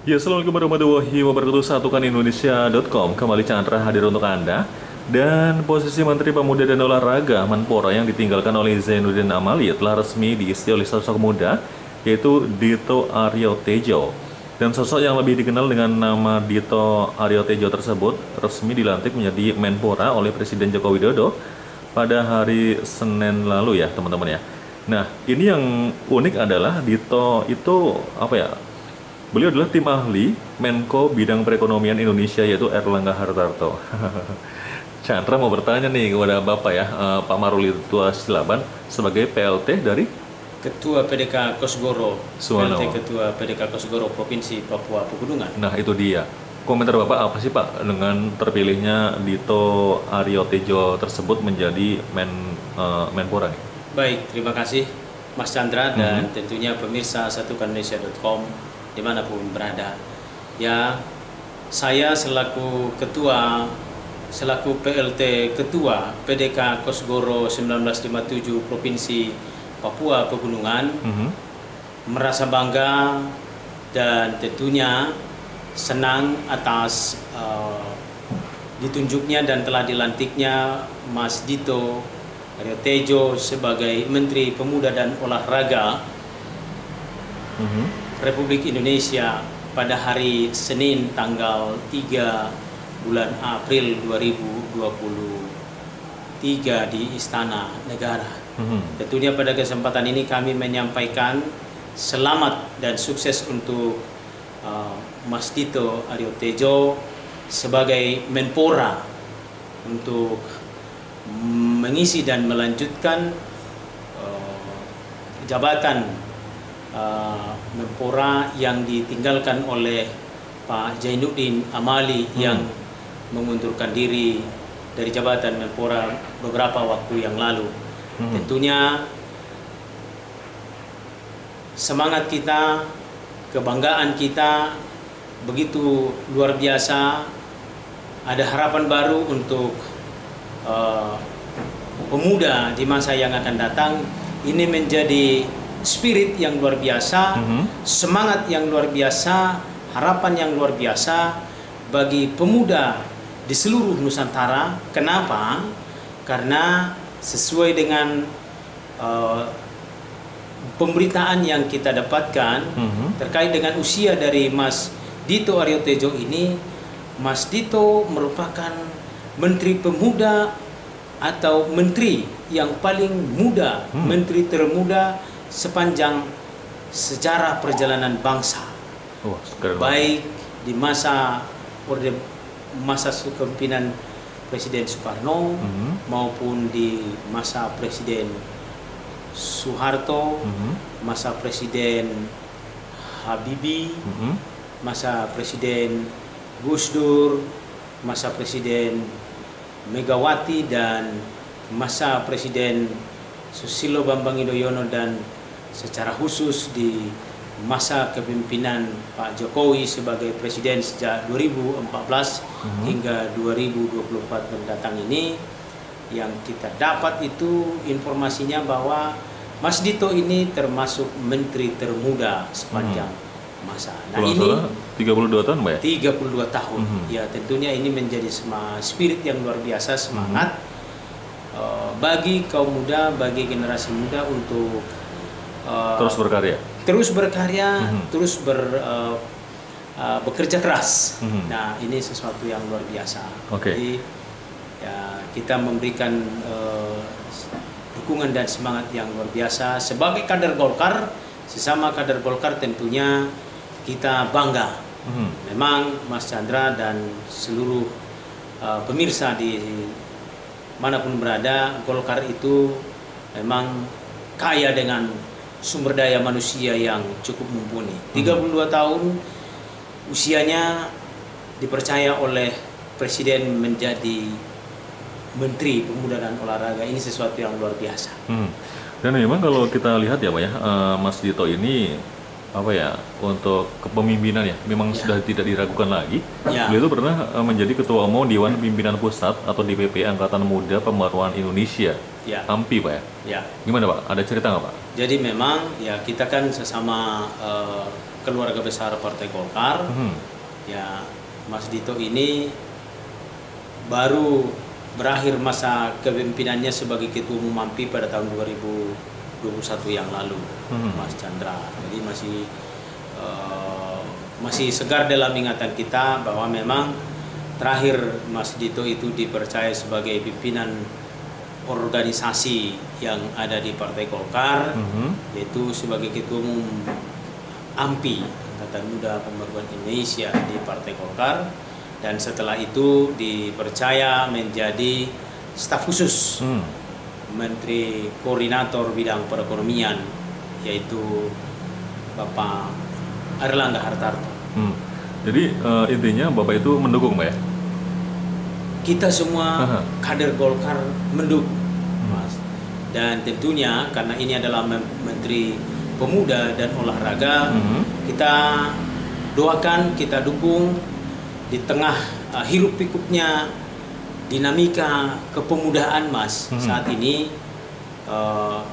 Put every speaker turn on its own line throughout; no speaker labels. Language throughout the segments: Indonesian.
Ya, assalamualaikum warahmatullahi wabarakatuh. Satukan Indonesia.com kembali Chandra hadir untuk Anda. Dan posisi Menteri Pemuda dan Olahraga Menpora yang ditinggalkan oleh Zainuddin Amali telah resmi diisi oleh sosok muda, yaitu Dito Aryo Tejo. Dan sosok yang lebih dikenal dengan nama Dito Aryo Tejo tersebut resmi dilantik menjadi Menpora oleh Presiden Joko Widodo pada hari Senin lalu ya teman-teman ya. Nah, ini yang unik adalah Dito itu apa ya? Beliau adalah tim ahli Menko Bidang Perekonomian Indonesia, yaitu Erlangga Hartarto. Chandra mau bertanya nih kepada Bapak ya, Pak Maruli Tua Silaban sebagai PLT dari
Ketua PDK Kosgoro,
Suwano.
PLT Ketua PDK Kosgoro Provinsi Papua Pegunungan.
Nah, itu dia. Komentar Bapak apa sih Pak dengan terpilihnya Dito Aryo Tejo tersebut menjadi Menpora nih?
Baik, terima kasih Mas Chandra dan tentunya pemirsa Satukan Indonesia.com dimanapun berada. Ya, saya selaku PLT Ketua PDK Kosgoro 1957 Provinsi Papua Pegunungan merasa bangga dan tentunya senang atas ditunjuknya dan telah dilantiknya Mas Dito Aryo Tejo sebagai Menteri Pemuda dan Olahraga Republik Indonesia pada hari Senin tanggal 3 bulan April 2023 di Istana Negara. Tentunya pada kesempatan ini kami menyampaikan selamat dan sukses untuk Mas Dito Aryo Tejo sebagai Menpora untuk mengisi dan melanjutkan jabatan Menpora yang ditinggalkan oleh Pak Zainuddin Amali yang mengundurkan diri dari jabatan Menpora beberapa waktu yang lalu. Tentunya semangat kita, kebanggaan kita begitu luar biasa. Ada harapan baru untuk pemuda di masa yang akan datang. Ini menjadi spirit yang luar biasa, semangat yang luar biasa, harapan yang luar biasa bagi pemuda di seluruh Nusantara. Kenapa? Karena sesuai dengan pemberitaan yang kita dapatkan terkait dengan usia dari Mas Dito Aryo Tejo ini, Mas Dito merupakan Menteri Pemuda atau Menteri yang paling muda, Menteri termuda sepanjang sejarah perjalanan bangsa. Baik di masa kepemimpinan Presiden Soekarno maupun di masa Presiden Soeharto, masa Presiden Habibie, masa Presiden Gus Dur, masa Presiden Megawati, dan masa Presiden Susilo Bambang Yudhoyono, dan secara khusus di masa kepemimpinan Pak Jokowi sebagai Presiden sejak 2014 hingga 2024 mendatang ini. Yang kita dapat itu informasinya bahwa Mas Dito ini termasuk Menteri termuda sepanjang masa. Nah, ini
32 tahun Mbak ya?
32 tahun. Ya, tentunya ini menjadi spirit yang luar biasa, semangat bagi kaum muda, bagi generasi muda untuk
terus berkarya,
terus bekerja keras. Nah, ini sesuatu yang luar biasa. Jadi ya, kita memberikan dukungan dan semangat yang luar biasa sebagai kader Golkar. Sesama kader Golkar tentunya kita bangga. Memang Mas Chandra dan seluruh pemirsa di manapun berada, Golkar itu memang kaya dengan sumber daya manusia yang cukup mumpuni. 32 tahun usianya dipercaya oleh Presiden menjadi Menteri Pemuda dan Olahraga. Ini sesuatu yang luar biasa.
Dan memang kalau kita lihat ya Pak ya, Mas Dito ini apa ya, untuk kepemimpinan ya memang sudah tidak diragukan lagi. Beliau itu pernah menjadi Ketua Umum Dewan Pimpinan Pusat atau DPP Angkatan Muda Pembaruan Indonesia. AMPI Pak ya? Gimana Pak? Ada cerita nggak Pak?
Jadi memang ya kita kan sesama keluarga besar Partai Golkar. Ya, Mas Dito ini baru berakhir masa kepemimpinannya sebagai Ketua Umum MAMPI pada tahun 2021 yang lalu, Mas Chandra. Jadi masih segar dalam ingatan kita bahwa memang terakhir Mas Dito itu dipercaya sebagai pimpinan organisasi yang ada di Partai Golkar, yaitu sebagai Ketua Umum AMPI, Angkatan Muda Pembaruan Indonesia di Partai Golkar, dan setelah itu dipercaya menjadi staf khusus Menteri Koordinator Bidang Perekonomian, yaitu Bapak Airlangga Hartarto.
Jadi intinya Bapak itu mendukung, Pak ya?
Kita semua kader Golkar mendukung, Mas. Dan tentunya karena ini adalah Menteri Pemuda dan Olahraga, kita doakan, kita dukung di tengah hiruk pikuknya dinamika kepemudaan, Mas. Saat ini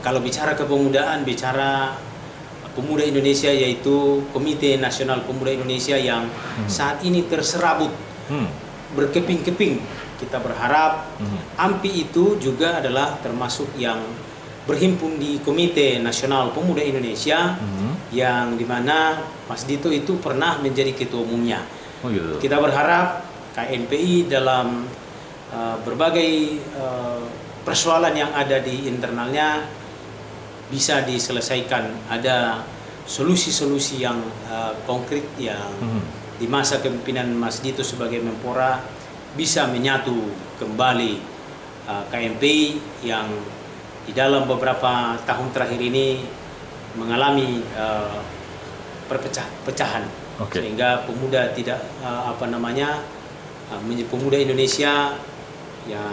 kalau bicara kepemudaan, bicara pemuda Indonesia, yaitu Komite Nasional Pemuda Indonesia yang saat ini terserabut berkeping-keping. Kita berharap AMPI itu juga adalah termasuk yang berhimpun di Komite Nasional Pemuda Indonesia, yang dimana Mas Dito itu pernah menjadi ketua umumnya.
Oh gitu.
Kita berharap KNPI dalam berbagai persoalan yang ada di internalnya bisa diselesaikan, ada solusi-solusi yang konkret yang di masa kepemimpinan Mas Dito sebagai Menpora bisa menyatu kembali KNPI yang di dalam beberapa tahun terakhir ini mengalami perpecahan, sehingga pemuda tidak pemuda Indonesia ya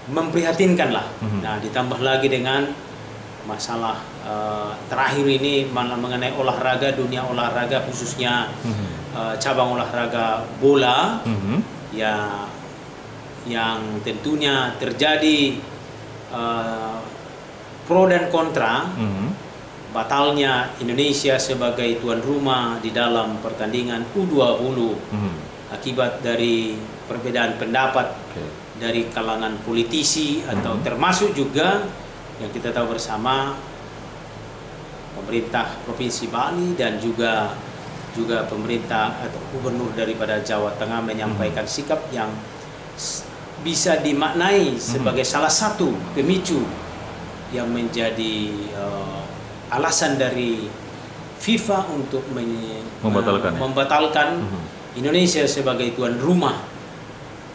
memprihatinkan lah. Nah, ditambah lagi dengan masalah terakhir ini mengenai olahraga, dunia olahraga khususnya cabang olahraga bola, ya yang tentunya terjadi pro dan kontra. Batalnya Indonesia sebagai tuan rumah di dalam pertandingan U20 akibat dari perbedaan pendapat dari kalangan politisi atau termasuk juga yang kita tahu bersama pemerintah Provinsi Bali dan juga pemerintah atau gubernur daripada Jawa Tengah menyampaikan sikap yang bisa dimaknai sebagai salah satu pemicu yang menjadi alasan dari FIFA untuk membatalkan Indonesia sebagai tuan rumah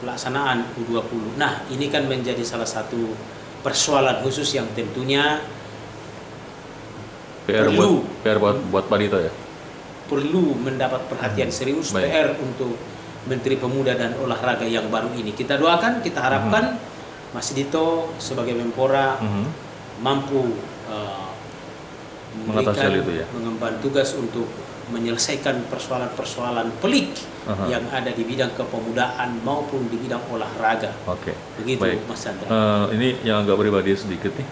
pelaksanaan U20. Nah, ini kan menjadi salah satu persoalan khusus yang tentunya
PR buat Pak Dito ya?
Perlu mendapat perhatian serius. PR untuk Menteri Pemuda dan Olahraga yang baru ini. Kita doakan, kita harapkan Mas Dito sebagai Menpora mampu mengemban tugas untuk menyelesaikan persoalan-persoalan pelik yang ada di bidang kepemudaan maupun di bidang olahraga. Begitu. Baik. Mas Chandra.
Ini yang agak pribadi sedikit nih.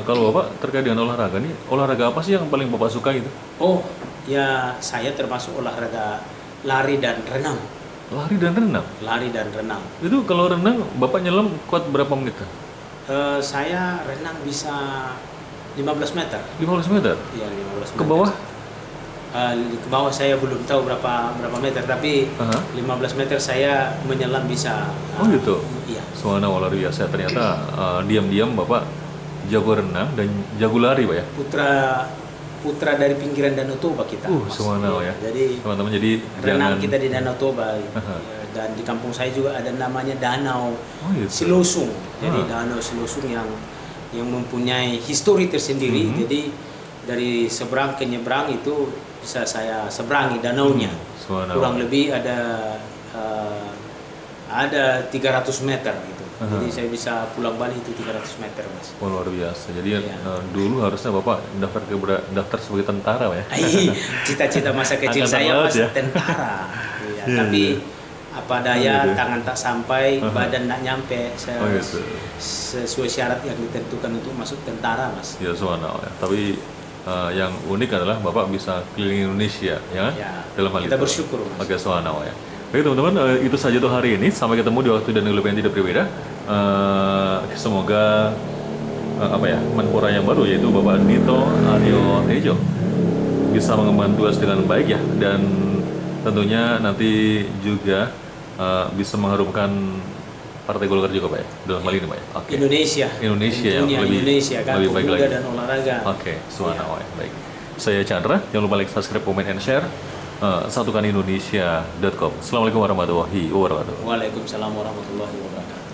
Kalau Bapak terkait dengan olahraga nih, olahraga apa sih yang paling Bapak suka itu?
Oh, ya saya termasuk olahraga lari dan renang.
Lari dan renang? Lari dan renang. Itu kalau renang Bapak nyelam kuat berapa menit?
Saya renang bisa 15 meter.
15 meter?
Iya, 15 meter.
Ke bawah?
Ke bawah saya belum tahu berapa meter, tapi 15 meter saya menyelam bisa.
Oh gitu?
Iya.
Soalnya luar biasa. Ternyata diam-diam Bapak jago renang dan jago lari, Pak ya?
Putra dari pinggiran Danau Toba kita.
Ya.
Jadi
teman-teman, jadi
renang kita di Danau Toba. Dan di kampung saya juga ada namanya Danau Silosung. Jadi Danau Silosung yang mempunyai histori tersendiri. Jadi dari seberang ke nyebrang itu bisa saya seberangi danaunya. Kurang lebih ada 300 meter gitu. Jadi saya bisa pulang balik itu 300 meter, Mas.
Oh, luar biasa. Jadi dulu harusnya Bapak daftar sebagai tentara, ya?
Cita-cita masa kecil saya Mas tentara. Tapi apa daya, tangan tak sampai, badan tak nyampe. Sesuai syarat yang ditentukan untuk masuk tentara, Mas.
Ya, subhanallah. Tapi yang unik adalah Bapak bisa keliling Indonesia, ya,
Ya,
dalam hal
kita
itu.
bersyukur, Mas.
Oke, subhanallah ya. Baik teman-teman, itu saja untuk hari ini. Sampai ketemu di waktu dan waktu yang tidak berbeda. Semoga Menpora yang baru yaitu Bapak Dito Aryo Tejo bisa mengemban tugas dengan baik ya, dan tentunya nanti juga bisa mengharumkan Partai Golkar juga Pak ya, dalam hal ini Pak ya. Oke.
Indonesia
yang
tentunya
lebih
Indonesia kan,
lebih baik
pemuda
lagi.
dan olahraga.
Oke, subhanallah ya. Baik. Saya Chandra, jangan lupa like, subscribe, comment, and share. Satukanindonesia.com. Assalamualaikum warahmatullahi wabarakatuh.
Waalaikumsalam warahmatullahi wabarakatuh.